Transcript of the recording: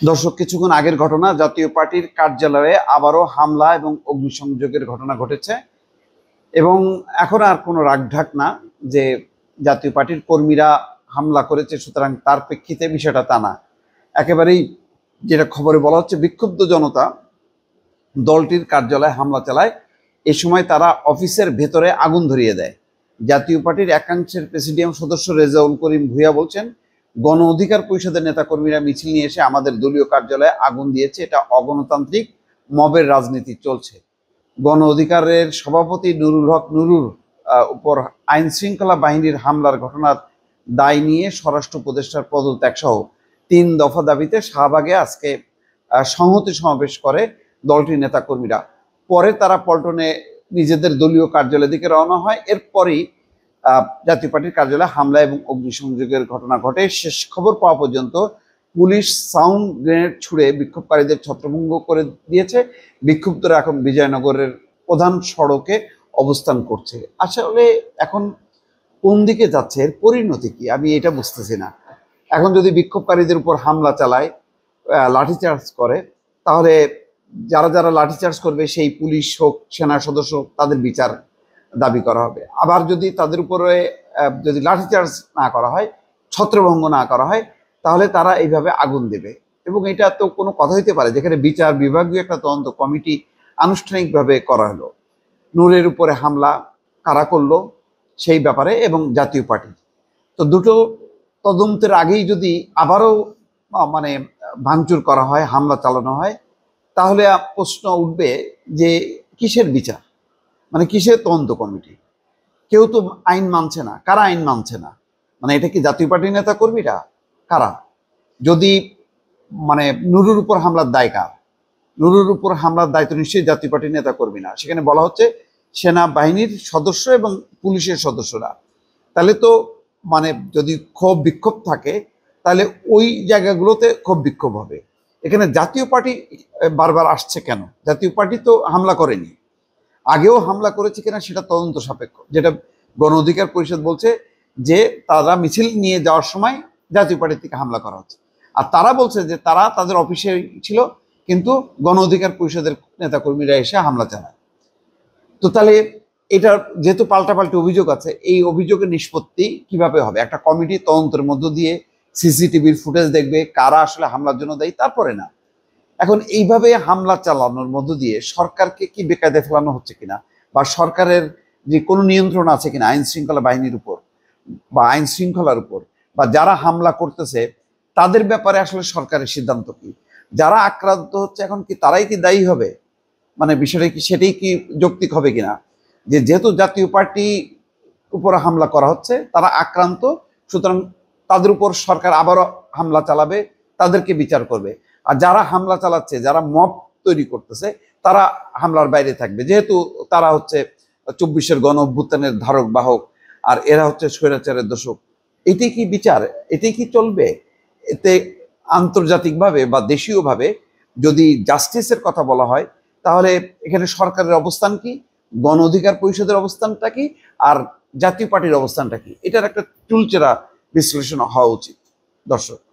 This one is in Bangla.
দর্শক, কিছুক্ষণ আগের ঘটনা, জাতীয় পার্টির কার্যালয়ে আবারও হামলা এবং অগ্নিসংযোগের ঘটনা ঘটেছে। এবং এখন আর কোনো রাগঢাক না যে জাতীয় পার্টির কর্মীরা হামলা করেছে, সুতরাং তার প্রেক্ষিতে বিষয়টা তা না। একেবারেই যেটা খবরে বলা হচ্ছে, বিক্ষুব্ধ জনতা দলটির কার্যালয়ে হামলা চালায়। এ সময় তারা অফিসের ভেতরে আগুন ধরিয়ে দেয়। জাতীয় পার্টির একাংশের প্রেসিডিয়াম সদস্য রেজাউল করিম ভূঁইয়া বলছেন, গণ অধিকার পরিষদের নেতাকর্মীরা মিছিল নিয়ে এসে আমাদের দলীয় কার্যালয়ে আগুন দিয়েছে। এটা অগণতান্ত্রিক মবের রাজনীতি চলছে। গণ অধিকারের সভাপতি নুরুল হক নুরুর উপর আইন শৃঙ্খলা বাহিনীর হামলার ঘটনার দায় নিয়ে স্বরাষ্ট্র উপদেষ্টার পদত্যাগ সহ 3 দফা দাবিতে শাহবাগে আজকে সংহতি সমাবেশ করে দলটির নেতাকর্মীরা। পরে তারা পল্টনে নিজেদের দলীয় কার্যালয়ের দিকে রওনা হয়। এরপরই জাতীয় পার্টির কার্যালয়ে হামলা এবং অগ্নিসংযোগের ঘটনা ঘটে। শেষ খবর পাওয়া পর্যন্ত পুলিশ সাউন্ড গ্রেনেড ছুড়ে বিক্ষোভকারীদের ছত্রভঙ্গ করে দিয়েছে। বিক্ষুব্ধরা এখন বিজয়নগরের প্রধান সড়কে অবস্থান করছে। আসলে এখন কোন দিকে যাচ্ছে, এর পরিণতি কি, আমি এটা বুঝতেছি না। এখন যদি বিক্ষোভকারীদের উপর হামলা চালায়, লাঠিচার্জ করে, তাহলে যারা যারা লাঠিচার্জ করবে সেই পুলিশ হোক, সেনা সদস্য হোক, তাদের বিচার দাবি করা হবে। আবার যদি তাদের উপরে যদি লাঠিচার্জ না করা হয়, ছত্রভঙ্গ না করা হয়, তাহলে তারা এইভাবে আগুন দেবে। এবং এটা তো কোনো কথা হইতে পারে যেখানে বিচার বিভাগীয় একটা তদন্ত কমিটি আনুষ্ঠানিকভাবে করা হলো। নূরের উপরে হামলা কারা করলো সেই ব্যাপারে এবং জাতীয় পার্টি, তো দুটো তদন্তের আগেই যদি আবারও মানে ভাঙচুর করা হয়, হামলা চালানো হয়, তাহলে প্রশ্ন উঠবে যে কিসের বিচার, মানে কিসের তদন্ত কমিটি? কেউ তো আইন মানছে না। কারা আইন মানছে না? মানে এটা কি জাতীয় পার্টির নেতা কর্মীরা? কারা? যদি মানে নুরুর উপর হামলার দায় কার? নুরুর উপর হামলার দায় তো নিশ্চয়ই জাতীয় পার্টির নেতা কর্মী না। সেখানে বলা হচ্ছে সেনাবাহিনীর সদস্য এবং পুলিশের সদস্যরা। তাহলে তো মানে যদি ক্ষোভ বিক্ষোভ থাকে, তাহলে ওই জায়গাগুলোতে ক্ষোভ বিক্ষোভ হবে। এখানে জাতীয় পার্টি বারবার আসছে কেন? জাতীয় পার্টি তো হামলা করেনি, আগেও হামলা করেছে কিনা সেটা তদন্ত সাপেক্ষ। যেটা গণ অধিকার পরিষদ বলছে যে তারা মিছিল নিয়ে যাওয়ার সময় জাতীয় পার্টি থেকে হামলা করা হচ্ছে, আর তারা বলছে যে তারা তাদের অফিসে ছিল, কিন্তু গণ অধিকার পরিষদের নেতাকর্মীরা এসে হামলা চালায়। তো তাহলে এটা যেহেতু পাল্টাপাল্টি অভিযোগ আছে, এই অভিযোগের নিষ্পত্তি কিভাবে হবে? একটা কমিটি তদন্তের মধ্য দিয়ে সিসিটিভির ফুটেজ দেখবে কারা আসলে হামলার জন্য দায়ী, তারপরে না। এখন এইভাবে হামলা চালানোর মধ্য দিয়ে সরকারকে কি বেকায়দায় ফেলানো হচ্ছে কিনা, বা সরকারের যে কোনো নিয়ন্ত্রণ আছে কিনা আইন শৃঙ্খলা বাহিনীর উপর বা আইন শৃঙ্খলার উপর, বা যারা হামলা করতেছে তাদের ব্যাপারে আসলে সরকারের সিদ্ধান্ত কি? যারা আক্রান্ত হচ্ছে এখন কি তারাই কি দায়ী হবে? মানে বিষয়টা কি, সেটাই কি যৌক্তিক হবে কিনা? যে যেহেতু জাতীয় পার্টি উপরে হামলা করা হচ্ছে, তারা আক্রান্ত, সুতরাং তাদের উপর সরকার আবারও হামলা চালাবে, তাদেরকে বিচার করবে। আর যারা হামলা চালাচ্ছে, যারা মব তৈরি করতেছে, তারা হামলার বাইরে থাকবে, যেহেতু তারা হচ্ছে 24-এর গণ অভ্যুত্থানের ধারক বাহক, আর এরা হচ্ছে স্বৈরাচারের দোষক। এটাই কি বিচার? এটাই কি চলবে? এতে আন্তর্জাতিকভাবে বা দেশীয়ভাবে যদি জাস্টিসের কথা বলা হয়, তাহলে এখানে সরকারের অবস্থান কি, গণ অধিকার পরিষদের অবস্থানটা কি, আর জাতীয় পার্টির অবস্থানটা কি? এটার একটা চুলচেরা বিশ্লেষণ হওয়া উচিত। দর্শক।